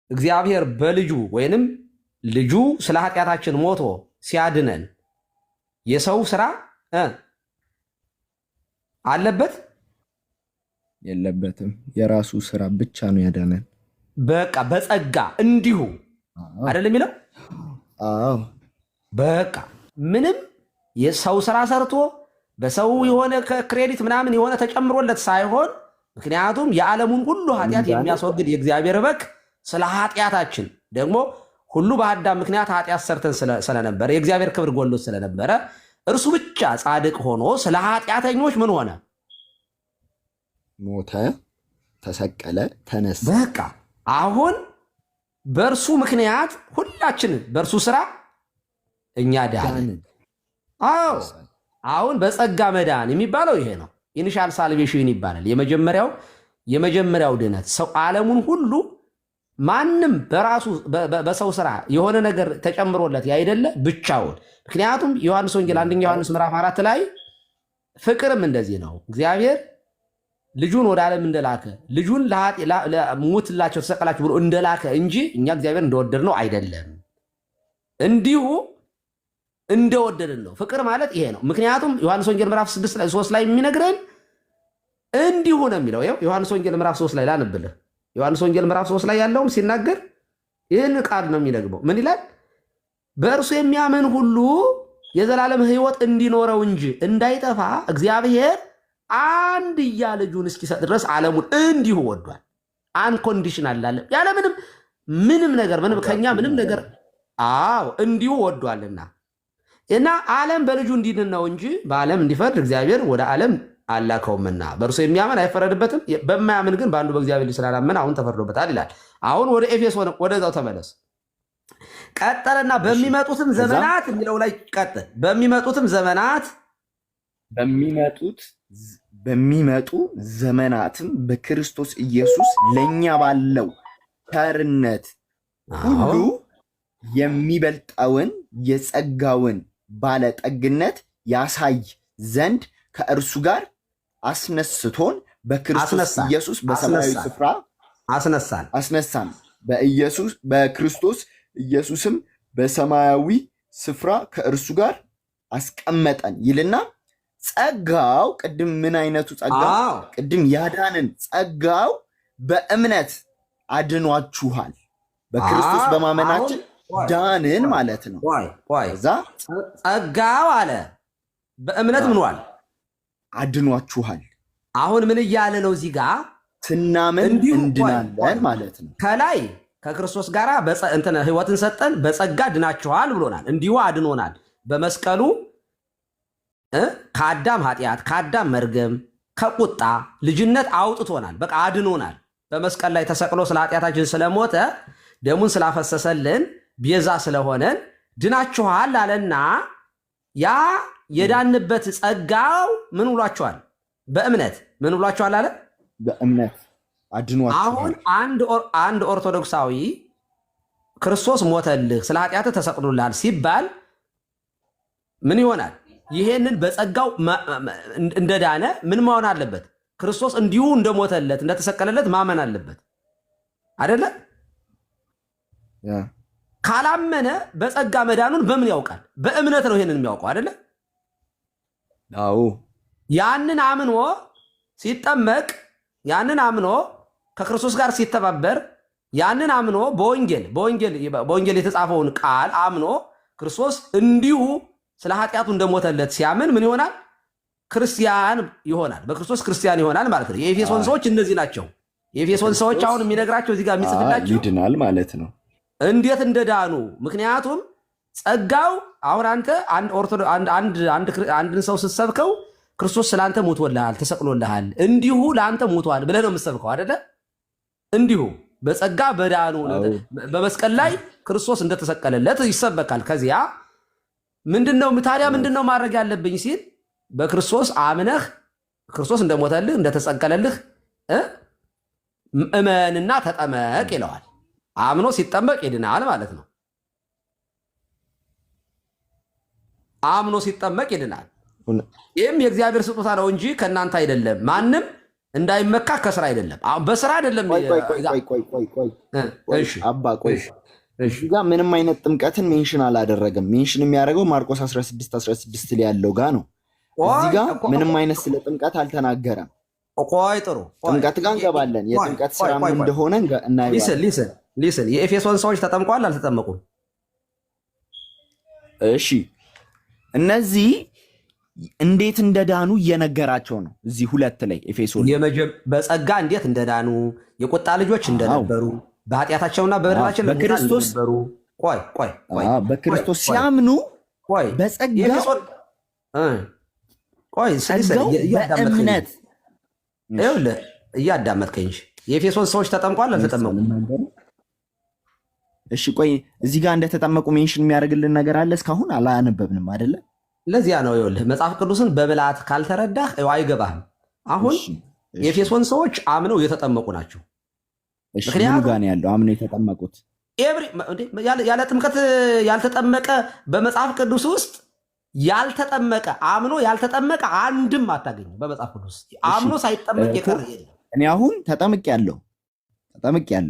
እግዚአብሔር በልጁ ወይንም ልጁ ስለ ኃጢአታችን ሞቶ ሲያድነን የሰው ስራ አለበት የለበትም? የራሱ ስራ ብቻ ነው ያዳነን። በቃ በጸጋ እንዲሁ አይደለም የሚለው? አዎ በቃ ምንም የሰው ስራ ሰርቶ በሰው የሆነ ክሬዲት ምናምን የሆነ ተጨምሮለት ሳይሆን፣ ምክንያቱም የዓለሙን ሁሉ ኃጢአት የሚያስወግድ የእግዚአብሔር በግ ስለ ኃጢአታችን ደግሞ ሁሉ በአዳም ምክንያት ኃጢአት ሰርተን ስለነበረ የእግዚአብሔር ክብር ጎሎት ስለነበረ እርሱ ብቻ ጻድቅ ሆኖ ስለ ኃጢአተኞች ምን ሆነ? ሞተ፣ ተሰቀለ፣ ተነሳ። በቃ አሁን በእርሱ ምክንያት ሁላችን በእርሱ ስራ እኛ ዳንን። አዎ አሁን በጸጋ መዳን የሚባለው ይሄ ነው። ኢኒሻል ሳልቬሽን ይባላል። የመጀመሪያው ድነት ሰው ዓለሙን ሁሉ ማንም በራሱ በሰው ስራ የሆነ ነገር ተጨምሮለት ያይደለ ብቻውን። ምክንያቱም ዮሐንስ ወንጌል 1 ዮሐንስ ምዕራፍ 4 ላይ ፍቅርም እንደዚህ ነው፣ እግዚአብሔር ልጁን ወደ ዓለም እንደላከ ልጁን ሙትላቸው ተሰቀላችሁ ብሎ እንደላከ እንጂ እኛ እግዚአብሔር እንደወደድ ነው አይደለም፣ እንዲሁ እንደወደድን ነው። ፍቅር ማለት ይሄ ነው። ምክንያቱም ዮሐንስ ወንጌል ምዕራፍ 3 ላይ የሚነግረን እንዲሁ ነው የሚለው። ዮሐንስ ወንጌል ምዕራፍ 3 ላይ ላንብልህ። ዮሐንስ ወንጌል ምዕራፍ 3 ላይ ያለውም ሲናገር ይህን ቃል ነው የሚደግመው። ምን ይላል? በእርሱ የሚያምን ሁሉ የዘላለም ሕይወት እንዲኖረው እንጂ እንዳይጠፋ እግዚአብሔር አንድያ ልጁን እስኪሰጥ ድረስ ዓለሙን እንዲሁ ወዷል። አንኮንዲሽናል አለ ያለ ምንም ነገር ከኛ ምንም ነገር እንዲሁ ወዷልና እና ዓለም በልጁ እንዲድን ነው እንጂ በዓለም እንዲፈርድ እግዚአብሔር ወደ ዓለም አላከውምና በእርሱ የሚያምን አይፈረድበትም፣ በማያምን ግን በአንዱ በእግዚአብሔር ልጅ ስላላመነ አሁን ተፈርዶበታል ይላል። አሁን ወደ ኤፌሶን ወደዛው ተመለስ። ቀጠለና በሚመጡትም ዘመናት የሚለው ላይ ቀጥል። በሚመጡትም ዘመናት በሚመጡ ዘመናትም በክርስቶስ ኢየሱስ ለእኛ ባለው ቸርነት ሁሉ የሚበልጠውን የጸጋውን ባለጠግነት ያሳይ ዘንድ ከእርሱ ጋር አስነስቶን በክርስቶስ ኢየሱስ በሰማያዊ ስፍራ አስነሳን። በክርስቶስ ኢየሱስም በሰማያዊ ስፍራ ከእርሱ ጋር አስቀመጠን ይልና ጸጋው ቅድም ምን አይነቱ ጸጋ? ቅድም ያዳንን ጸጋው በእምነት አድኗችኋል። በክርስቶስ በማመናችን ዳንን ማለት ነው። እዛ ጸጋው አለ በእምነት ምንዋል አድኗችኋል። አሁን ምን እያለ ነው እዚህ ጋር? ስናምን እንድናለን ማለት ነው። ከላይ ከክርስቶስ ጋር ህይወትን ሰጠን፣ በጸጋ ድናችኋል ብሎናል። እንዲሁ አድኖናል። በመስቀሉ ከአዳም ኃጢአት፣ ከአዳም መርገም፣ ከቁጣ ልጅነት አውጥቶናል። በቃ አድኖናል። በመስቀል ላይ ተሰቅሎ ስለ ኃጢአታችን ስለሞተ ደሙን ስላፈሰሰልን ቤዛ ስለሆነን ድናችኋል አለና ያ የዳንበት ጸጋው ምን ብሏችኋል? በእምነት ምን ብሏችኋል አለ? በእምነት አድኗችኋል። አሁን አንድ ኦርቶዶክሳዊ ክርስቶስ ሞተልህ ስለ ኃጢአትህ ተሰቅሎልሃል ሲባል ምን ይሆናል? ይሄንን በጸጋው እንደዳነ ምን መሆን አለበት? ክርስቶስ እንዲሁ እንደሞተለት እንደተሰቀለለት ማመን አለበት አይደለ? ካላመነ በጸጋ መዳኑን በምን ያውቃል? በእምነት ነው ይሄንን የሚያውቀው አይደለ? አዎ። ያንን አምኖ ሲጠመቅ፣ ያንን አምኖ ከክርስቶስ ጋር ሲተባበር፣ ያንን አምኖ በወንጌል የተጻፈውን ቃል አምኖ ክርስቶስ እንዲሁ ስለ ኃጢአቱ እንደሞተለት ሲያምን ምን ይሆናል? ክርስቲያን ይሆናል። በክርስቶስ ክርስቲያን ይሆናል ማለት ነው። የኤፌሶን ሰዎች እነዚህ ናቸው። የኤፌሶን ሰዎች አሁን የሚነግራቸው እዚህ ጋር የሚጽፍላቸው ይድናል ማለት ነው፣ እንዴት እንደዳኑ። ምክንያቱም ጸጋው አሁን አንተ አንድን ሰው ስትሰብከው ክርስቶስ ስለአንተ ሞቶልሃል፣ ተሰቅሎልሃል፣ እንዲሁ ለአንተ ሞቷል ብለህ ነው የምትሰብከው አይደለ? እንዲሁ በጸጋ በዳኑ በመስቀል ላይ ክርስቶስ እንደተሰቀለለት ይሰበካል። ከዚያ ታዲያ ምንድነው ማድረግ ያለብኝ ሲል በክርስቶስ አምነህ ክርስቶስ እንደሞተልህ እንደተሰቀለልህ እመንና ተጠመቅ ይለዋል። አምኖ ሲጠመቅ ይድናል ማለት ነው። አምኖ ሲጠመቅ ይድናል። ይህም የእግዚአብሔር ስጦታ ነው እንጂ ከእናንተ አይደለም፣ ማንም እንዳይመካ ከስራ አይደለም። በስራ አይደለም። አባ ቆይ እዚህ ጋር ምንም አይነት ጥምቀትን ሜንሽን አላደረገም። ሜንሽን የሚያደርገው ማርቆስ 16:16 ላይ ያለው ጋር ነው። እዚህ ጋር ምንም አይነት ስለ ጥምቀት አልተናገረም። ቆይ ጥሩ ጥምቀት ጋር እንገባለን። የጥምቀት ስራ ምን እንደሆነ እናየዋለን። ሊስን የኤፌሶን ሰዎች ተጠምቀዋል አልተጠመቁም? እሺ እነዚህ እንዴት እንደዳኑ እየነገራቸው ነው። እዚህ 2 ላይ ኤፌሶን በጸጋ እንዴት እንደዳኑ የቁጣ ልጆች እንደነበሩ በኃጢአታቸውና በበደላቸው በክርስቶስ ነበሩ። ቆይ በክርስቶስ ሲያምኑ በጸጋ በእምነት እያዳመጥከኝ እንጂ የኤፌሶን ሰዎች ተጠምቋል አልተጠመቁም? እሺ ቆይ እዚህ ጋር እንደተጠመቁ ሜንሽን የሚያደርግልን ነገር አለ። እስካሁን አላነበብንም አይደለ? ለዚያ ነው ይኸውልህ መጽሐፍ ቅዱስን በብላት ካልተረዳህ አይገባህም። አሁን የኤፌሶን ሰዎች አምነው የተጠመቁ ናቸው። ምክንያቱም ጋር ያለው አምነው የተጠመቁት ያለ ጥምቀት ያልተጠመቀ በመጽሐፍ ቅዱስ ውስጥ ያልተጠመቀ አምኖ ያልተጠመቀ አንድም አታገኝም። በመጽሐፍ ቅዱስ አምኖ ሳይጠመቅ የቀረ የለም። እኔ አሁን ተጠምቄያለሁ።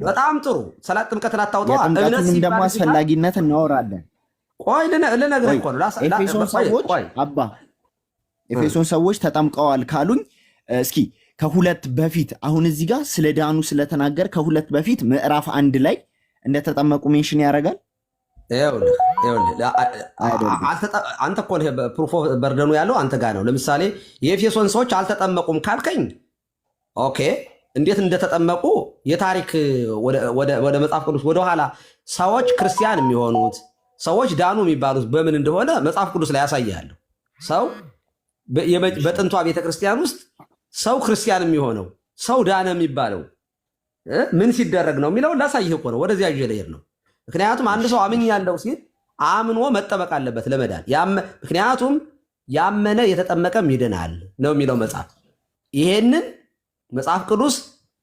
በጣም ጥሩ። ሰላት ጥምቀትን አታውጣው። እምነትም ደግሞ አስፈላጊነት እናወራለን። ቆይ ልነግርህ እኮ ነው። ኤፌሶን ሰዎች ተጠምቀዋል ካሉኝ እስኪ ከ2 በፊት አሁን እዚህ ጋር ስለ ዳኑ ስለተናገር ከ2 በፊት ምዕራፍ 1 ላይ እንደተጠመቁ ሜንሽን ያደርጋል። አንተ እኮ ፕሩፍ ኦፍ በርደኑ ያለው አንተ ጋር ነው። ለምሳሌ የኤፌሶን ሰዎች አልተጠመቁም ካልከኝ ኦኬ፣ እንዴት እንደተጠመቁ የታሪክ ወደ መጽሐፍ ቅዱስ ወደኋላ ሰዎች ክርስቲያን የሚሆኑት ሰዎች ዳኑ የሚባሉት በምን እንደሆነ መጽሐፍ ቅዱስ ላይ ያሳያለሁ። ሰው በጥንቷ ቤተክርስቲያን ውስጥ ሰው ክርስቲያን የሚሆነው ሰው ዳነ የሚባለው ምን ሲደረግ ነው የሚለው ላሳይህ እኮ ነው። ወደዚያ ይዤ ልሄድ ነው። ምክንያቱም አንድ ሰው አምኛለሁ ሲል አምኖ መጠመቅ አለበት ለመዳን። ምክንያቱም ያመነ የተጠመቀም ይድናል ነው የሚለው መጽሐፍ። ይሄንን መጽሐፍ ቅዱስ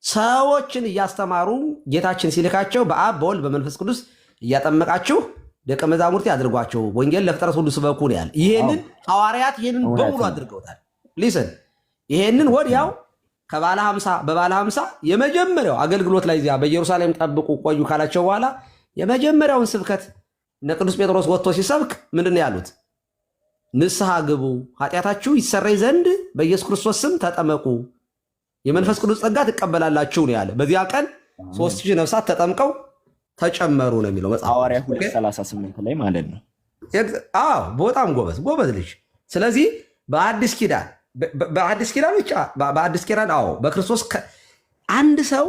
ሰዎችን እያስተማሩ ጌታችን ሲልካቸው በአብ በወልድ በመንፈስ ቅዱስ እያጠመቃችሁ ደቀ መዛሙርቴ አድርጓቸው ወንጌል ለፍጥረት ሁሉ ስበኩ ነው ያለ። ይሄንን ሐዋርያት ይሄንን በሙሉ አድርገውታል። ሊስን ይሄንን ወዲያው በባለ 50 የመጀመሪያው አገልግሎት ላይ እዚያ በኢየሩሳሌም ጠብቁ ቆዩ ካላቸው በኋላ የመጀመሪያውን ስብከት እነ ቅዱስ ጴጥሮስ ወጥቶ ሲሰብክ ምንድን ያሉት? ንስሐ ግቡ፣ ኃጢአታችሁ ይሰረይ ዘንድ በኢየሱስ ክርስቶስ ስም ተጠመቁ፣ የመንፈስ ቅዱስ ጸጋ ትቀበላላችሁ ነው ያለ። በዚያ ቀን 3000 ነፍሳት ተጠምቀው ተጨመሩ ነው የሚለው መጽሐፍ ሐዋርያ 2:38 ላይ ማለት ነው። አዎ በጣም ጎበዝ ልጅ። ስለዚህ በአዲስ ኪዳን ብቻ በአዲስ ኪዳን በክርስቶስ አንድ ሰው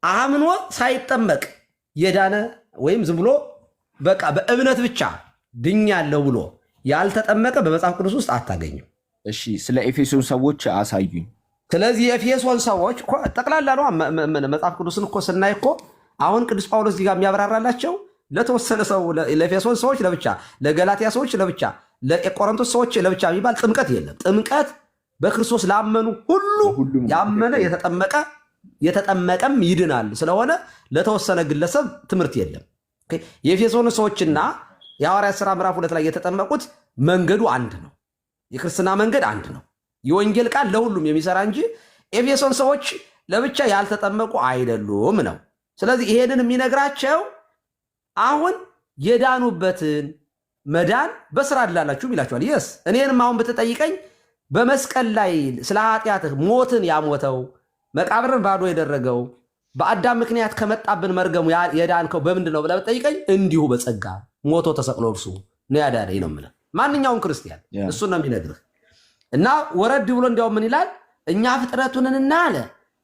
አምኖ ሳይጠመቅ የዳነ ወይም ዝም ብሎ በቃ በእምነት ብቻ ድኛለሁ ብሎ ያልተጠመቀ በመጽሐፍ ቅዱስ ውስጥ አታገኝም። እሺ ስለ ኤፌሶን ሰዎች አሳዩኝ። ስለዚህ የኤፌሶን ሰዎች ጠቅላላ ነው መጽሐፍ ቅዱስን እኮ ስናይ እኮ አሁን ቅዱስ ጳውሎስ እዚህ ጋር የሚያብራራላቸው ለተወሰነ ሰው ለኤፌሶን ሰዎች ለብቻ፣ ለገላትያ ሰዎች ለብቻ፣ ለቆሮንቶስ ሰዎች ለብቻ የሚባል ጥምቀት የለም። ጥምቀት በክርስቶስ ላመኑ ሁሉ ያመነ የተጠመቀም ይድናል ስለሆነ ለተወሰነ ግለሰብ ትምህርት የለም። የኤፌሶን ሰዎችና የሐዋርያት ሥራ ምዕራፍ 2 ላይ የተጠመቁት መንገዱ አንድ ነው። የክርስትና መንገድ አንድ ነው። የወንጌል ቃል ለሁሉም የሚሰራ እንጂ ኤፌሶን ሰዎች ለብቻ ያልተጠመቁ አይደሉም ነው። ስለዚህ ይሄንን የሚነግራቸው አሁን የዳኑበትን መዳን በስራ አድላላችሁ ይላችኋል። የስ እኔንም አሁን ብትጠይቀኝ በመስቀል ላይ ስለ ኃጢአትህ ሞትን ያሞተው መቃብርን ባዶ የደረገው በአዳም ምክንያት ከመጣብን መርገሙ የዳንከው በምንድን ነው ብለህ ብትጠይቀኝ እንዲሁ በጸጋ ሞቶ ተሰቅሎ እርሱ ነው ያዳነኝ ነው የምልህ። ማንኛውም ክርስቲያን እሱን ነው የሚነግርህ። እና ወረድ ብሎ እንዲያውም ምን ይላል? እኛ ፍጥረቱንና አለ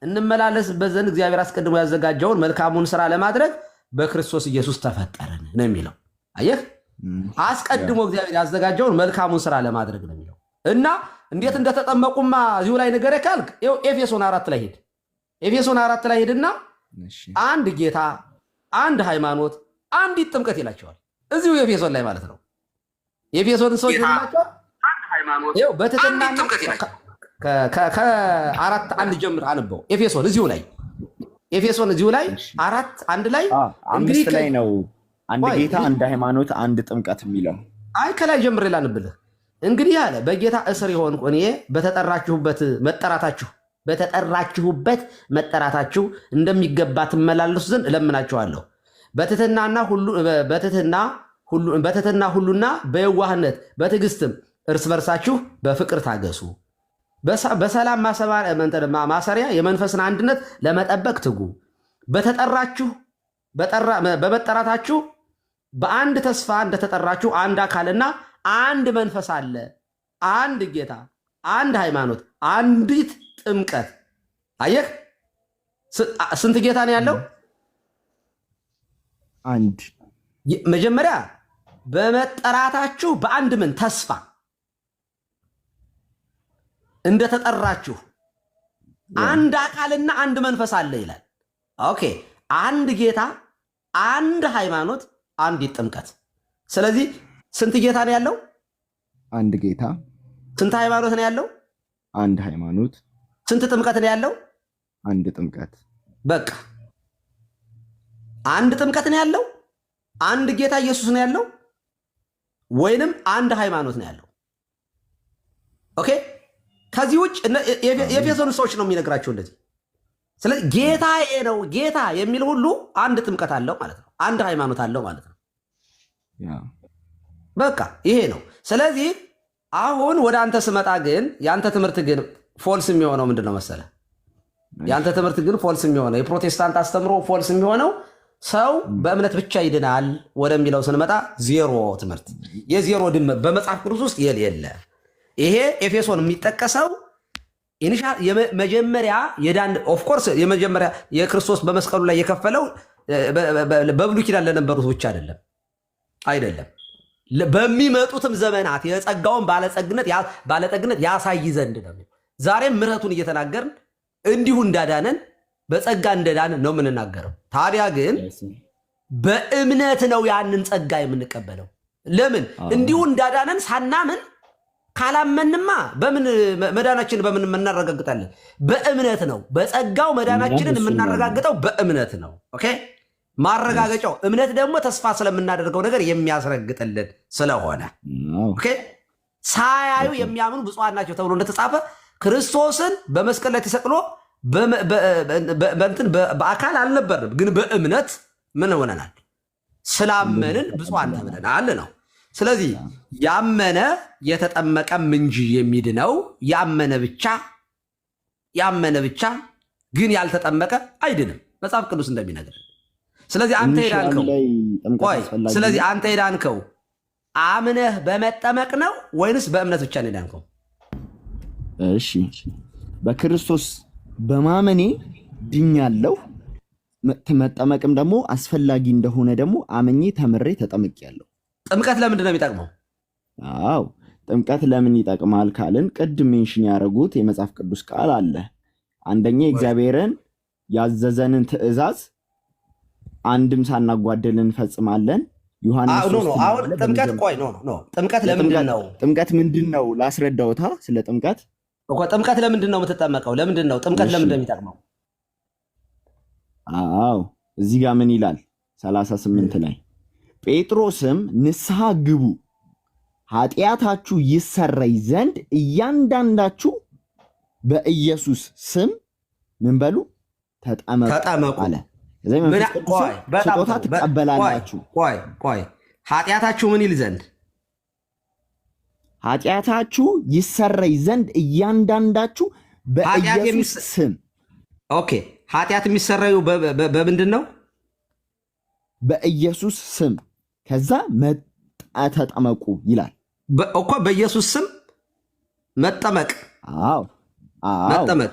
እንመላለስበት ዘንድ እግዚአብሔር አስቀድሞ ያዘጋጀውን መልካሙን ስራ ለማድረግ በክርስቶስ ኢየሱስ ተፈጠረን ነው የሚለው። አየህ፣ አስቀድሞ እግዚአብሔር ያዘጋጀውን መልካሙን ስራ ለማድረግ ነው የሚለው። እና እንዴት እንደተጠመቁማ እዚሁ ላይ ነገር ካልክ ኤፌሶን 4 ላይ ሄድ። ኤፌሶን 4 ላይ ሄድና አንድ ጌታ፣ አንድ ሃይማኖት፣ አንዲት ጥምቀት ይላቸዋል። እዚሁ ኤፌሶን ላይ ማለት ነው። የኤፌሶን ሰዎች ይላቸዋል አንድ ሃይማኖት በትህትና ከ4:1 ጀምር አንበው። ኤፌሶን እዚሁ ላይ 4:1 ላይ እንግዲህ ላይ ነው አንድ ጌታ፣ አንድ ሃይማኖት፣ አንድ ጥምቀት የሚለው። አይ ከላይ ጀምር ላንብልህ። እንግዲህ አለ በጌታ እስር የሆንኩ እኔ በተጠራችሁበት መጠራታችሁ በተጠራችሁበት መጠራታችሁ እንደሚገባ ትመላለሱ ዘንድ እለምናችኋለሁ። በትሕትና ሁሉና በየዋህነት በትዕግስትም እርስ በርሳችሁ በፍቅር ታገሱ። በሰላም ማሰሪያ የመንፈስን አንድነት ለመጠበቅ ትጉ። በመጠራታችሁ በአንድ ተስፋ እንደተጠራችሁ አንድ አካልና አንድ መንፈስ አለ፣ አንድ ጌታ፣ አንድ ሃይማኖት፣ አንዲት ጥምቀት። አየህ፣ ስንት ጌታ ነው ያለው? አንድ። መጀመሪያ በመጠራታችሁ በአንድ ምን ተስፋ እንደተጠራችሁ አንድ አካልና አንድ መንፈስ አለ ይላል። ኦኬ፣ አንድ ጌታ፣ አንድ ሃይማኖት፣ አንዲት ጥምቀት። ስለዚህ ስንት ጌታ ነው ያለው? አንድ ጌታ። ስንት ሃይማኖት ነው ያለው? አንድ ሃይማኖት። ስንት ጥምቀት ነው ያለው? አንድ ጥምቀት። በቃ አንድ ጥምቀት ነው ያለው? አንድ ጌታ ኢየሱስ ነው ያለው? ወይንም አንድ ሃይማኖት ነው ያለው? ኦኬ። ከዚህ ውጭ የኤፌሶን ሰዎች ነው የሚነግራቸው እንደዚህ። ስለዚህ ጌታ ነው ጌታ የሚል ሁሉ አንድ ጥምቀት አለው ማለት ነው። አንድ ሃይማኖት አለው ማለት ነው። በቃ ይሄ ነው። ስለዚህ አሁን ወደ አንተ ስመጣ ግን የአንተ ትምህርት ግን ፎልስ የሚሆነው ምንድን ነው መሰለህ? የአንተ ትምህርት ግን ፎልስ የሚሆነው የፕሮቴስታንት አስተምሮ ፎልስ የሚሆነው ሰው በእምነት ብቻ ይድናል ወደሚለው ስንመጣ ዜሮ ትምህርት፣ የዜሮ ድምር በመጽሐፍ ቅዱስ ውስጥ የለ። ይሄ ኤፌሶን የሚጠቀሰው መጀመሪያ የዳን ኦፍኮርስ የመጀመሪያ የክርስቶስ በመስቀሉ ላይ የከፈለው በብሉይ ኪዳን ለነበሩት ብቻ አይደለም በሚመጡትም ዘመናት የጸጋውን ባለጠግነት ያሳይ ዘንድ ነው። ዛሬም ምሕረቱን እየተናገርን እንዲሁ እንዳዳነን በጸጋ እንደዳነን ነው የምንናገረው። ታዲያ ግን በእምነት ነው ያንን ጸጋ የምንቀበለው። ለምን? እንዲሁ እንዳዳነን ሳናምን ካላመንማ በምን መዳናችንን በምን እናረጋግጣለን? በእምነት ነው። በጸጋው መዳናችንን የምናረጋግጠው በእምነት ነው። ኦኬ፣ ማረጋገጫው እምነት ደግሞ ተስፋ ስለምናደርገው ነገር የሚያስረግጥልን ስለሆነ ኦኬ፣ ሳያዩ የሚያምኑ ብፁዓን ናቸው ተብሎ እንደተጻፈ ክርስቶስን በመስቀል ላይ ተሰቅሎ በአካል አልነበርንም፣ ግን በእምነት ምን ሆነናል? ስላመንን ብፁዓን ተብለናል ነው። ስለዚህ ያመነ የተጠመቀም እንጂ የሚድነው ያመነ ብቻ ግን ያልተጠመቀ አይድንም፣ መጽሐፍ ቅዱስ እንደሚነግር። ስለዚህ አንተ የዳንከው አምነህ በመጠመቅ ነው ወይንስ በእምነት ብቻ ነው የዳንከው? እሺ፣ በክርስቶስ በማመኔ ድኛለሁ። መጠመቅም ደግሞ አስፈላጊ እንደሆነ ደግሞ አመኜ ተምሬ ተጠምቄያለሁ። ጥምቀት ለምንድን ነው የሚጠቅመው? አዎ፣ ጥምቀት ለምን ይጠቅማል ካልን ቅድም ሜንሽን ያደረጉት የመጽሐፍ ቅዱስ ቃል አለ። አንደኛ እግዚአብሔርን ያዘዘንን ትእዛዝ አንድም ሳናጓደል እንፈጽማለን። ዮሐንስ ጥምቀት ለምንድን ነው? ጥምቀት ምንድን ነው ላስረዳውታ። ስለ ጥምቀት ጥምቀት ለምንድን ነው የምትጠመቀው? ለምንድን ነው ጥምቀት ለምንድን ነው የሚጠቅመው? አዎ፣ እዚህ ጋር ምን ይላል? 38 ላይ ጴጥሮስም ንስሐ ግቡ ኃጢአታችሁ ይሰረይ ዘንድ እያንዳንዳችሁ በኢየሱስ ስም ምን በሉ ተጠመቁ አለ። ስጦታ ትቀበላላችሁ። ቆይ ኃጢአታችሁ ምን ይል ዘንድ? ኃጢአታችሁ ይሰረይ ዘንድ እያንዳንዳችሁ በኢየሱስ ስም። ኦኬ፣ ኃጢአት የሚሰረዩ በምንድን ነው? በኢየሱስ ስም። ከዛ ተጠመቁ ይላል እኮ። በኢየሱስ ስም መጠመቅ። አዎ፣ መጠመቅ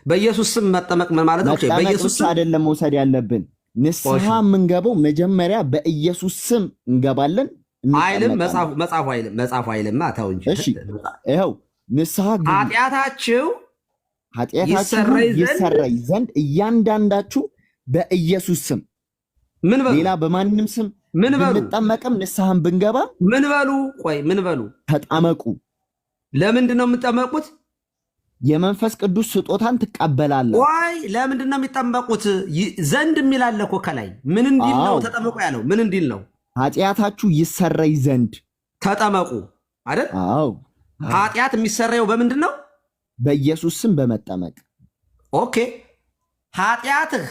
በኢየሱስ ስም መጠመቅ ምን ማለት ነው? በኢየሱስ ስም አይደለም መውሰድ ያለብን። ንስሐ የምንገባው መጀመሪያ በኢየሱስ ስም እንገባለን አይልም መጽሐፉ አይልም። ተው እንጂ። እሺ፣ ይኸው ንስሐ ኃጢአታችሁ ይሰረይ ዘንድ እያንዳንዳችሁ በኢየሱስ ስም። ምን በሉ? ሌላ በማንም ስም ምን በሉ? ብንጠመቅም ንስሐን ብንገባ ምን በሉ? ቆይ ምን በሉ? ተጠመቁ። ለምንድን ነው የምትጠመቁት? የመንፈስ ቅዱስ ስጦታን ትቀበላለህ። ወይ ለምንድን ነው የሚጠመቁት? ዘንድ የሚል አለ እኮ ከላይ። ምን እንዲል ነው ተጠመቁ ያለው? ምን እንዲል ነው? ኃጢአታችሁ ይሰረይ ዘንድ ተጠመቁ አይደል? አዎ። ኃጢአት የሚሰረየው በምንድን ነው? በኢየሱስ ስም በመጠመቅ። ኦኬ ኃጢአትህ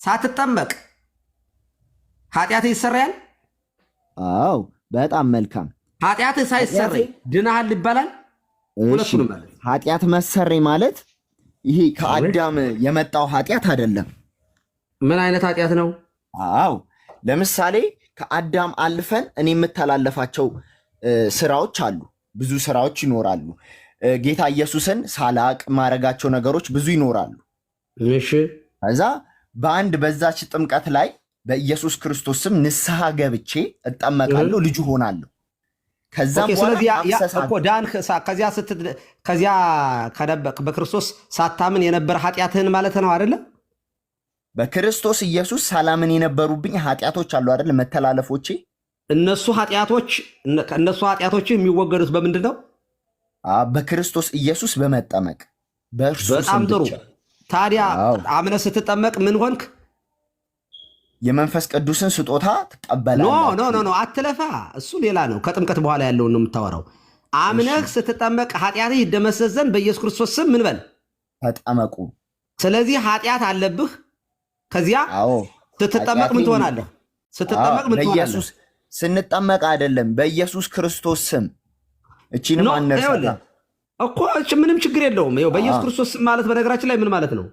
ሳትጠመቅ ኃጢአትህ ይሰራያል? አዎ በጣም መልካም። ኃጢአትህ ሳይሰረይ ድናሃል ይባላል? ሁለቱንም ማለት ኃጢአት መሰረይ ማለት ይሄ ከአዳም የመጣው ኃጢአት አይደለም። ምን አይነት ኃጢአት ነው? አዎ ለምሳሌ ከአዳም አልፈን እኔ የምተላለፋቸው ስራዎች አሉ፣ ብዙ ስራዎች ይኖራሉ። ጌታ ኢየሱስን ሳላቅ ማረጋቸው ነገሮች ብዙ ይኖራሉ። እሺ ከዛ በአንድ በዛች ጥምቀት ላይ በኢየሱስ ክርስቶስ ስም ንስሐ ገብቼ እጠመቃለሁ፣ ልጅ ሆናለሁ። ከዛም ከዚያ በክርስቶስ ሳታምን የነበረ ኃጢአትህን ማለት ነው አይደለ? በክርስቶስ ኢየሱስ ሳላምን የነበሩብኝ ኃጢአቶች አሉ አይደለ? መተላለፎቼ እነሱ ኃጢአቶች የሚወገዱት በምንድን ነው? በክርስቶስ ኢየሱስ በመጠመቅ በእርሱ። በጣም ጥሩ። ታዲያ አምነህ ስትጠመቅ ምን ሆንክ? የመንፈስ ቅዱስን ስጦታ ትቀበላለህ። ኖ አትለፋ። እሱ ሌላ ነው። ከጥምቀት በኋላ ያለውን ነው የምታወራው። አምነህ ስትጠመቅ ኃጢአትህ ይደመሰስ ዘንድ በኢየሱስ ክርስቶስ ስም ምን በል? ተጠመቁ። ስለዚህ ኃጢአት አለብህ። ከዚያ ስትጠመቅ ምን ትሆናለህ? ስንጠመቅ አይደለም፣ በኢየሱስ ክርስቶስ ስም። እቺንም አነርሳለሁ እኮ ምንም ችግር የለውም። በኢየሱስ ክርስቶስ ስም ማለት በነገራችን ላይ ምን ማለት ነው?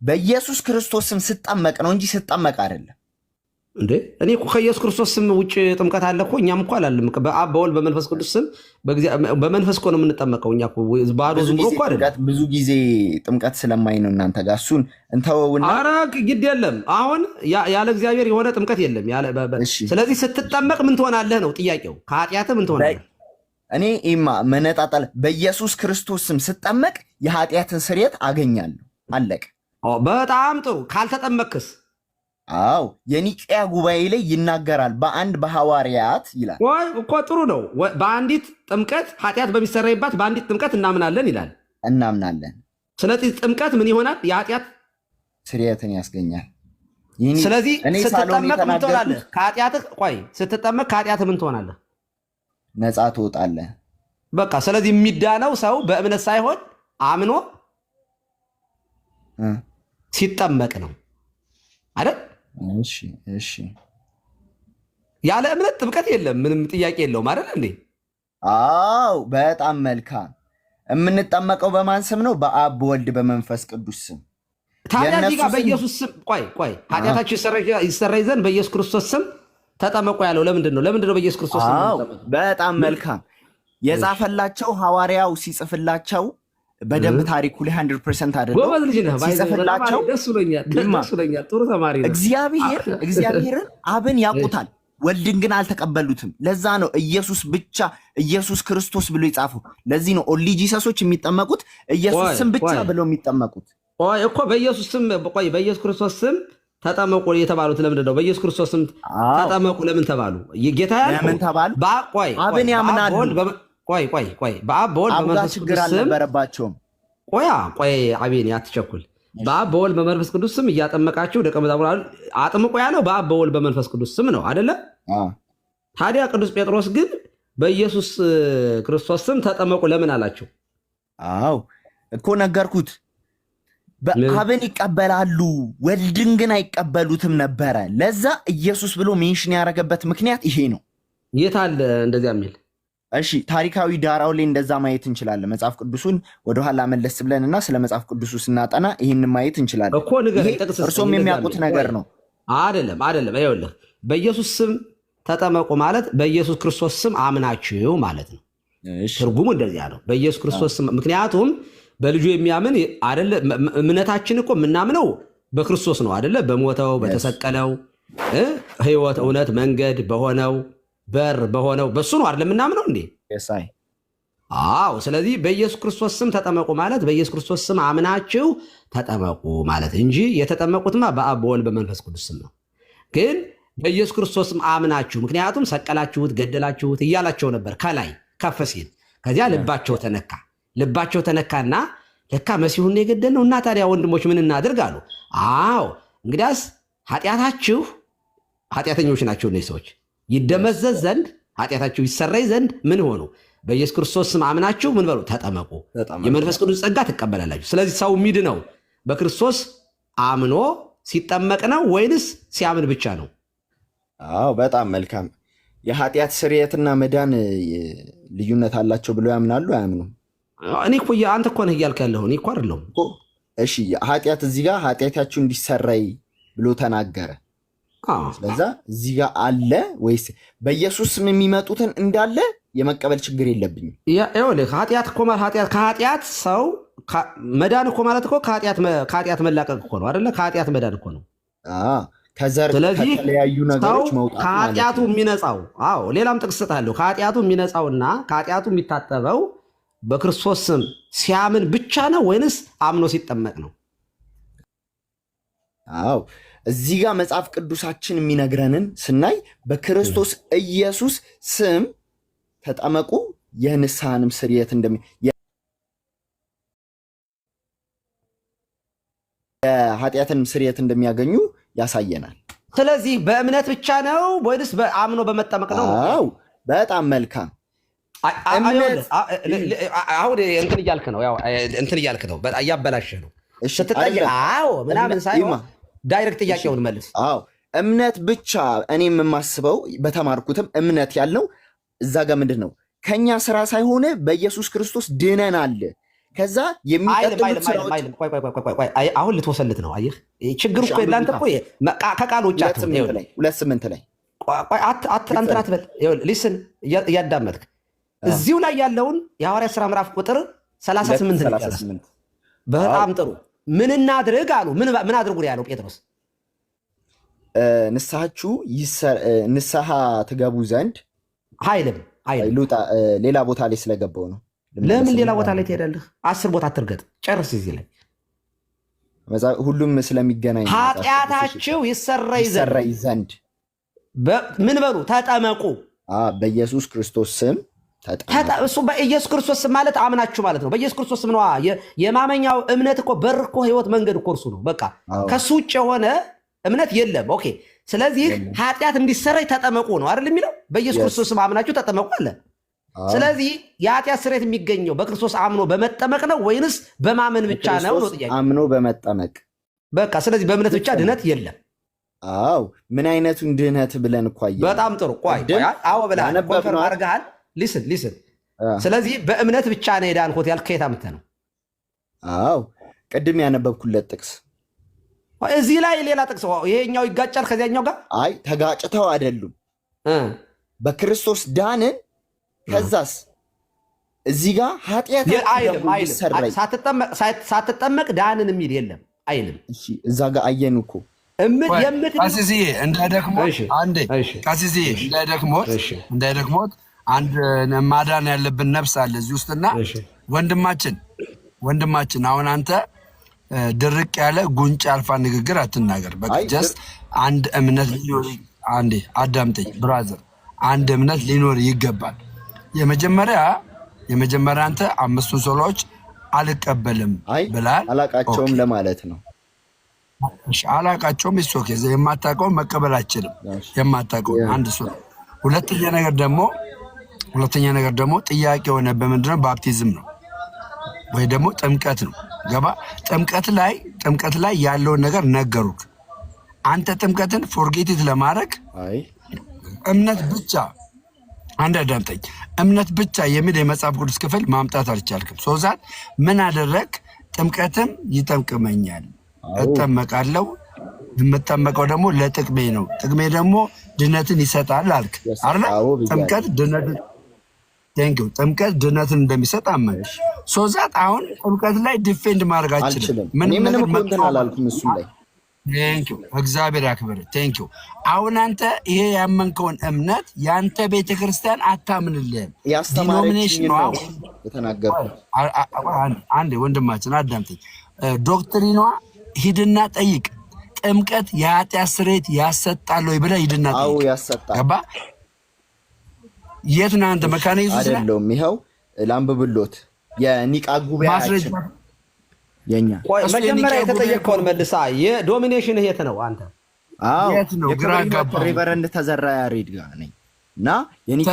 በኢየሱስ ክርስቶስ ስም ስጠመቅ ነው እንጂ ስጠመቅ አይደለም። እንዴ እኔ እኮ ከኢየሱስ ክርስቶስ ስም ውጭ ጥምቀት አለ እኮ? እኛም እኮ አላለም። በአብ በወልድ በመንፈስ ቅዱስ ስም በመንፈስ እኮ ነው የምንጠመቀው። እኛ እኮ ባዶ ዝም ብሎ እኮ አይደለም። ብዙ ጊዜ ጥምቀት ስለማይ ነው እናንተ ጋር። እሱን እንተወውና፣ ኧረ ግድ የለም። አሁን ያለ እግዚአብሔር የሆነ ጥምቀት የለም። ስለዚህ ስትጠመቅ ምን ትሆናለህ ነው ጥያቄው። ከኃጢአትህ ምን ትሆናለህ? እኔ መነጣጠል በኢየሱስ ክርስቶስ ስም ስጠመቅ የኃጢአትን ስርየት አገኛለሁ። አለቀ። በጣም ጥሩ። ካልተጠመክስ? አዎ የኒቅያ ጉባኤ ላይ ይናገራል። በአንድ በሐዋርያት ይላል። ወይ እኮ ጥሩ ነው። በአንዲት ጥምቀት ኃጢአት በሚሰረይባት በአንዲት ጥምቀት እናምናለን ይላል። እናምናለን። ስለዚህ ጥምቀት ምን ይሆናል? የኃጢአት ስርየትን ያስገኛል። ስለዚህ ስትጠመቅ ምን ትሆናለህ? ስትጠመቅ ከኃጢአትህ ምን ትሆናለህ? ነፃ ትወጣለህ። በቃ ስለዚህ የሚዳነው ሰው በእምነት ሳይሆን አምኖ ሲጠመቅ ነው አይደል? እሺ ያለ እምነት ጥምቀት የለም። ምንም ጥያቄ የለውም አይደል እንዴ? አዎ በጣም መልካም። የምንጠመቀው በማን ስም ነው? በአብ በወልድ በመንፈስ ቅዱስ ስም። ታዲያ እዚህ ጋር በኢየሱስ ስም ኃጢአታችሁ ይሰረይ ዘንድ በኢየሱስ ክርስቶስ ስም ተጠመቁ ያለው ለምንድን ነው? በኢየሱስ ክርስቶስ ስም? በጣም መልካም። የጻፈላቸው ሐዋርያው ሲጽፍላቸው በደንብ ታሪኩ ላይ 100% አይደለም ሲጽፍላቸው፣ ደስ ብሎኛል። ጥሩ ተማሪ ነው። እግዚአብሔርን አብን ያውቁታል፣ ወልድን ግን አልተቀበሉትም። ለዛ ነው ኢየሱስ ክርስቶስ ብሎ የጻፈው። ለዚህ ነው ኦንሊ ጂሰሶች የሚጠመቁት ኢየሱስ ስም ብቻ ብለው የሚጠመቁት እኮ። በኢየሱስ ክርስቶስ ስም ተጠመቁ የተባሉት ለምንድን ነው? በኢየሱስ ክርስቶስ ስም ተጠመቁ ለምን ተባሉ? ጌታ ለምን ተባሉ? አብን ያምናሉ። በአብ በወልድ በመንፈስ ቅዱስ ስም አልነበረባቸውም። አቤኔ አትቸኩል። በአብ በወልድ በመንፈስ ቅዱስ ስም እያጠመቃችሁ ደቀ መዛሙርት አጥምቁ ያለው በአብ በወልድ በመንፈስ ቅዱስ ስም ነው አይደለ? ታዲያ ቅዱስ ጴጥሮስ ግን በኢየሱስ ክርስቶስ ስም ተጠመቁ ለምን አላቸው? አዎ እኮ ነገርኩት። በአብን ይቀበላሉ፣ ወልድን ግን አይቀበሉትም ነበረ። ለዛ ኢየሱስ ብሎ ሜንሽን ያደረገበት ምክንያት ይሄ ነው። የት አለ እንደዚያ የሚል? እሺ ታሪካዊ ዳራው ላይ እንደዛ ማየት እንችላለን። መጽሐፍ ቅዱስን ወደኋላ መለስ ብለንና ስለ መጽሐፍ ቅዱሱ ስናጠና ይህንን ማየት እንችላለን። እርሶም የሚያውቁት ነገር ነው። አይደለም። ይኸውልህ በኢየሱስ ስም ተጠመቁ ማለት በኢየሱስ ክርስቶስ ስም አምናችሁ ማለት ነው። ትርጉሙ እንደዚያ ነው። በኢየሱስ ክርስቶስ ስም። ምክንያቱም በልጁ የሚያምን አይደለ? እምነታችን እኮ የምናምነው በክርስቶስ ነው አይደለ? በሞተው በተሰቀለው ሕይወት እውነት መንገድ በሆነው በር በሆነው በሱ ነው አይደለም የምናምነው እንዴ? አዎ። ስለዚህ በኢየሱስ ክርስቶስ ስም ተጠመቁ ማለት በኢየሱስ ክርስቶስ ስም አምናችሁ ተጠመቁ ማለት እንጂ የተጠመቁትማ በአብ በወልድ በመንፈስ ቅዱስ ስም ነው። ግን በኢየሱስ ክርስቶስ ስም አምናችሁ፣ ምክንያቱም ሰቀላችሁት፣ ገደላችሁት እያላቸው ነበር ከላይ ከፍ ሲል። ከዚያ ልባቸው ተነካና ለካ መሲሁን የገደልነው እና ታዲያ ወንድሞች ምን እናድርግ አሉ። አዎ እንግዲያስ ኃጢአተኞች ናቸው እነዚህ ሰዎች። ይደመዘዝ ዘንድ ኃጢአታችሁ ይሰረይ ዘንድ ምን ሆኑ? በኢየሱስ ክርስቶስ ስም አምናችሁ ምን በሉ? ተጠመቁ። የመንፈስ ቅዱስ ጸጋ ትቀበላላችሁ። ስለዚህ ሰው የሚድነው በክርስቶስ አምኖ ሲጠመቅ ነው ወይንስ ሲያምን ብቻ ነው? አዎ በጣም መልካም። የኃጢአት ስርየትና መዳን ልዩነት አላቸው ብለው ያምናሉ አያምኑም? እኔ እኮ አንተ እኮ ነህ እያልክ ያለኸው እኔ እኮ አይደለሁም። እሺ ኃጢአት እዚህ ጋር ኃጢአታችሁ እንዲሰረይ ብሎ ተናገረ። ስለዛ እዚህ ጋር አለ ወይስ በኢየሱስ ስም የሚመጡትን እንዳለ የመቀበል ችግር የለብኝም። ይኸውልህ ኃጢአት እኮ ማለት ከኃጢአት ሰው መዳን እኮ ማለት እኮ ከኃጢአት መላቀቅ እኮ ነው አይደለ? ከኃጢአት መዳን እኮ ነው። ከዘር ከተለያዩ ነገሮች መውጣት ከኃጢአቱ የሚነጻው ሌላም ጥቅስ እሰጥሃለሁ። ከኃጢአቱ የሚነጻውና ከኃጢአቱ የሚታጠበው በክርስቶስ ስም ሲያምን ብቻ ነው ወይንስ አምኖ ሲጠመቅ ነው? አዎ እዚህ ጋር መጽሐፍ ቅዱሳችን የሚነግረንን ስናይ በክርስቶስ ኢየሱስ ስም ተጠመቁ የንስሐንም ስርየት የኃጢአትን ስርየት እንደሚያገኙ ያሳየናል። ስለዚህ በእምነት ብቻ ነው ወይንስ በአምኖ በመጠመቅ ነው? አዎ በጣም መልካም። አሁን እንትን እያልክ ነው፣ በጣም እያበላሸህ ነው። ስትጠይቅ ምናምን ሳይሆን ዳይሬክት ጥያቄውን መልስ። እምነት ብቻ እኔ የማስበው በተማርኩትም እምነት ያለው እዛ ጋር ምንድን ነው ከኛ ስራ ሳይሆን በኢየሱስ ክርስቶስ ድነናል። ከዛ የሚቀጥሉት አሁን ልትወሰልት ነው። አየህ ችግሩ እኮ የላንተ እኮ ከቃል ውጭ 2:8 ላይ አንተን አትበል። ሊስን እያዳመጥክ እዚሁ ላይ ያለውን የሐዋርያት ሥራ ምዕራፍ ቁጥር 38 በጣም ጥሩ። ምን እናድርግ አሉ። ምን አድርጉ ያለው ጴጥሮስ? ንስሐ ትገቡ ዘንድ ኃይልም ሌላ ቦታ ላይ ስለገባው ነው። ለምን ሌላ ቦታ ላይ ትሄዳለህ? 10 ቦታ አትርገጥ፣ ጨርስ። እዚህ ላይ ሁሉም ስለሚገናኝ ኃጢአታችሁ ይሰረይ ዘንድ ምን በሉ ተጠመቁ፣ በኢየሱስ ክርስቶስ ስም እሱ በኢየሱስ ክርስቶስ ስም ማለት አምናችሁ ማለት ነው። በኢየሱስ ክርስቶስ ስም ነው። የማመኛው እምነት እኮ በር እኮ ህይወት መንገድ እኮ እርሱ ነው። በቃ ከሱ ውጭ የሆነ እምነት የለም። ኦኬ ስለዚህ ኃጢአት እንዲሰረይ ተጠመቁ ነው አይደል የሚለው? በኢየሱስ ክርስቶስ ስም አምናችሁ ተጠመቁ አለ። ስለዚህ የኃጢአት ስርየት የሚገኘው በክርስቶስ አምኖ በመጠመቅ ነው ወይንስ በማመን ብቻ ነው ነው ጥያቄ። አምኖ በመጠመቅ በቃ። ስለዚህ በእምነት ብቻ ድነት የለም። ምን አይነቱን ድነት ብለን እኮ በጣም ጥሩ። ቆይ ብለሃል፣ ኮንፈርም አድርገሃል። ሊስን ስለዚህ በእምነት ብቻ ነው የዳንኩት ያልክ ከየት አምጥተህ ነው? ቅድም ያነበብኩለት ጥቅስ እዚህ ላይ ሌላ ጥቅስ ይሄኛው ይጋጫል ከዚያኛው ጋር። ተጋጭተው አይደሉም። በክርስቶስ ዳንን። ከዛስ እዚህ ጋር ኃጢአት ሳትጠመቅ ዳንን የሚል የለም አይልም። እዛ ጋር አየን እኮ እንዳይደክሞት አንድ ማዳን ያለብን ነፍስ አለ እዚህ ውስጥና ወንድማችን አሁን አንተ ድርቅ ያለ ጉንጭ አልፋ ንግግር አትናገር። በቃ ጀስት አንድ እምነት ሊኖር አዳምጠኝ ብራዘር፣ አንድ እምነት ሊኖር ይገባል። የመጀመሪያ አንተ 5ቱን ሶሎዎች አልቀበልም ብላል። አላቃቸውም ለማለት ነው። አላቃቸውም ይሶክ የማታውቀው መቀበል አችልም። የማታውቀው አንድ ሶል። ሁለተኛ ነገር ደግሞ ጥያቄ ሆነ በምንድነው? ባፕቲዝም ነው ወይ ደግሞ ጥምቀት ነው። ገባ? ጥምቀት ላይ ያለውን ነገር ነገሩክ። አንተ ጥምቀትን ፎርጌቲት ለማድረግ እምነት ብቻ አዳምጠኝ፣ እምነት ብቻ የሚል የመጽሐፍ ቅዱስ ክፍል ማምጣት አልቻልክም። ሶዛት ምን አደረግ? ጥምቀትም ይጠምቅመኛል፣ እጠመቃለሁ፣ የምጠመቀው ደግሞ ለጥቅሜ ነው፣ ጥቅሜ ደግሞ ድነትን ይሰጣል አልክ አይደል? ጥምቀት ድነትን እንደሚሰጥ አመንሽ። ሶዛት አሁን ጥምቀት ላይ ዲፌንድ ማድረግ አልችልም። ምንም እንትን አላልኩም እሱ ላይ። እግዚአብሔር ያክብር። ቴንኪው። አሁን አንተ ይሄ ያመንከውን እምነት የአንተ ቤተክርስቲያን አታምንልህም። ዲኖሚኔሽን ነው የተናገርኩት። አንዴ ወንድማችን አዳምጠኝ። ዶክትሪኗ ሂድና ጠይቅ። ጥምቀት የኃጢአት ስርየት ያሰጣል ወይ ብለህ ሂድና ጠይቅ። ያሰጣል። ገባ? የት ነህ አንተ? መካነ ኢየሱስ አይደለም። ይኸው ላንብብሎት የኒቃ ጉባኤያችን የኛ መጀመሪያ የተጠየቀውን መልሳ። የዶሚኔሽን የት ነው አንተ? የት ነው? ግራ ገባ። ሪቨረንድ ተዘራ ያሬድ ጋር ነኝ እና የኒቃ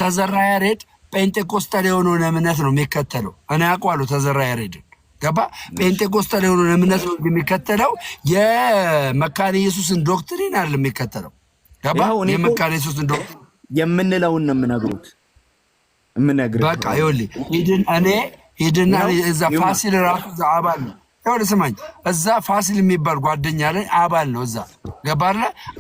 ተዘራ ያሬድ ጴንጤኮስታል የሆነውን እምነት ነው የሚከተለው። እኔ አውቀዋለሁ ተዘራ ያሬድን። ገባ? ጴንጤኮስታል የሆነውን እምነት ነው የሚከተለው። የመካነ ኢየሱስን ዶክትሪን አይደለም የሚከተለው። ገባ? የመካነ ኢየሱስን ዶክትሪን የምንለውን ነው የምነግርህ። በቃ ይኸውልህ ሂድና እዛ ፋሲል ራሱ እዛ አባል ነው። ይኸውልህ ስማኝ፣ እዛ ፋሲል የሚባል ጓደኛ ላይ አባል ነው። እዛ ገባህ?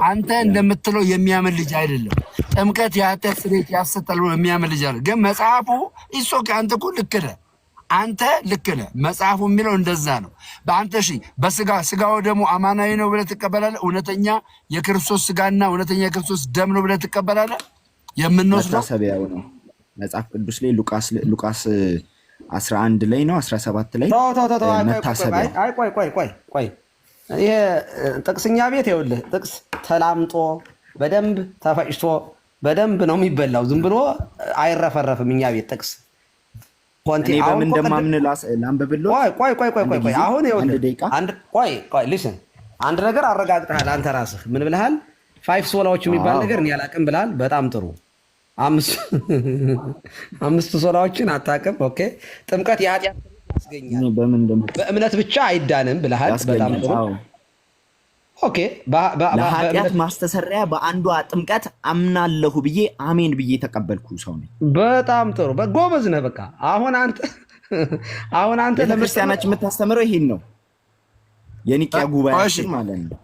አንተ እንደምትለው የሚያምን ልጅ አይደለም። ጥምቀት የኃጢአት ስርየት ያሰጣል ብሎ የሚያምን ልጅ አይደለም። ግን መጽሐፉ ይሶክ አንተ እኮ ልክ ነህ። አንተ ልክ ነህ። መጽሐፉ የሚለው እንደዛ ነው። በአንተ በስጋው ደግሞ አማናዊ ነው ብለህ ትቀበላለህ። እውነተኛ የክርስቶስ ስጋና እውነተኛ የክርስቶስ ደም ነው ብለህ ትቀበላለህ። የምንወስደው መታሰቢያው ነው። መጽሐፍ ቅዱስ ላይ ሉቃስ 11 ላይ ነው 17 ላይ መታሰቢያ። ቆይ ይሄ ጥቅስኛ ቤት ይኸውልህ፣ ጥቅስ ተላምጦ በደንብ ተፈጭቶ በደንብ ነው የሚበላው። ዝም ብሎ አይረፈረፍም። እኛ ቤት ጥቅስ እኔ በምን እንደማምን ላንብብልህ። ቆይ አሁን ይኸውልህ አንድ ነገር አረጋግጠሃል አንተ ራስህ። ምን ብለሃል? 5 ሶላዎች የሚባል ነገር እኔ አላውቅም ብለሃል። በጣም ጥሩ። 5 ሶላዎችን አታውቅም። ኦኬ። ጥምቀት የኃጢአት ያስገኛል፣ በእምነት ብቻ አይዳንም ብለሃል። በጣም ጥሩ። ኦኬ። ለኃጢአት ማስተሰሪያ በአንዷ ጥምቀት አምናለሁ ብዬ አሜን ብዬ ተቀበልኩ ሰው ነኝ። በጣም ጥሩ። ጎበዝ ነህ። በቃ አሁን አንተ ለክርስቲያናችን የምታስተምረው ይሄን ነው። የኒቅያ ጉባኤ ማለት ነው።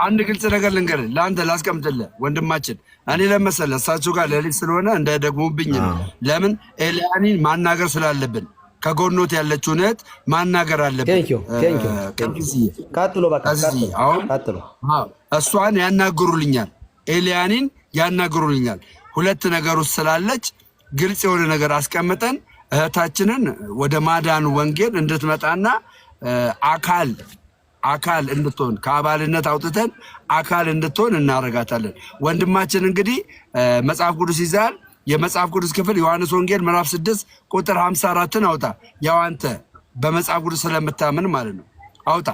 አንድ ግልጽ ነገር ልንገርህ፣ ለአንተ ላስቀምጥልህ ወንድማችን። እኔ ለመሰለህ እሳቸው ጋር ሌሊት ስለሆነ እንዳይደግሙብኝ ነው። ለምን ኤልያኒን ማናገር ስላለብን ከጎኖት ያለችውን እህት ማናገር አለብን። እሷን ያናግሩልኛል፣ ኤልያኒን ያናግሩልኛል። ሁለት ነገር ውስጥ ስላለች ግልጽ የሆነ ነገር አስቀምጠን እህታችንን ወደ ማዳኑ ወንጌል እንድትመጣና አካል እንድትሆን ከአባልነት አውጥተን አካል እንድትሆን እናደርጋታለን። ወንድማችን እንግዲህ መጽሐፍ ቅዱስ ይዛል። የመጽሐፍ ቅዱስ ክፍል ዮሐንስ ወንጌል ምዕራፍ 6 ቁጥር 54ን አውጣ። ያው አንተ በመጽሐፍ ቅዱስ ስለምታምን ማለት ነው። አውጣ።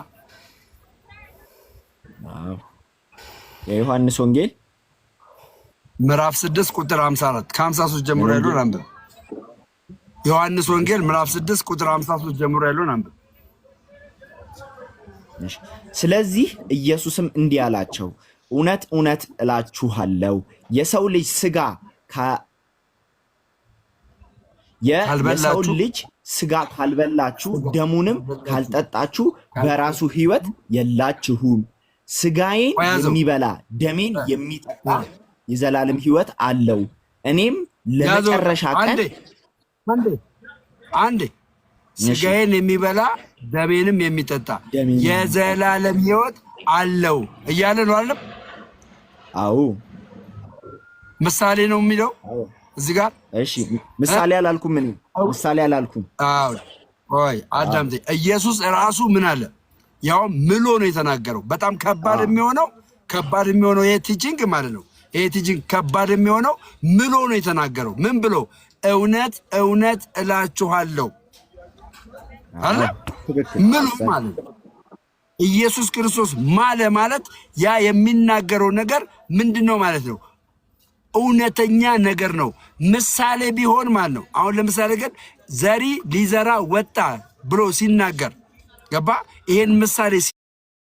የዮሐንስ ወንጌል ምዕራፍ 6 ቁጥር 54 ከ53 ጀምሮ ያለውን አንብብ። ዮሐንስ ወንጌል ምዕራፍ 6 ቁጥር 53 ጀምሮ ያለውን አንብብ። ስለዚህ ኢየሱስም እንዲህ አላቸው፣ እውነት እውነት እላችኋለሁ የሰው ልጅ ስጋ ካልበላችሁ ደሙንም ካልጠጣችሁ በራሱ ሕይወት የላችሁም። ስጋዬን የሚበላ ደሜን የሚጠጣ የዘላለም ሕይወት አለው፣ እኔም ለመጨረሻ ቀን ስጋዬን የሚበላ ደሜንም የሚጠጣ የዘላለም ሕይወት አለው እያለ ነው አይደል? አዎ፣ ምሳሌ ነው የሚለው እዚህ ጋር። እሺ፣ ምሳሌ አላልኩም። አዎ፣ ወይ አዳምጠኝ። ኢየሱስ ራሱ ምን አለ? ያው ምሎ ነው የተናገረው። በጣም ከባድ የሚሆነው ይሄ ቲቺንግ ማለት ነው። ይሄ ቲቺንግ ከባድ የሚሆነው ምሎ ነው የተናገረው። ምን ብሎ? እውነት እውነት እላችኋለሁ አለ። ምሎ ማለት ኢየሱስ ክርስቶስ ማለት ያ የሚናገረው ነገር ምንድነው ማለት ነው? እውነተኛ ነገር ነው። ምሳሌ ቢሆን ማለት ነው። አሁን ለምሳሌ ግን ዘሪ ሊዘራ ወጣ ብሎ ሲናገር ገባ? ይሄን ምሳሌ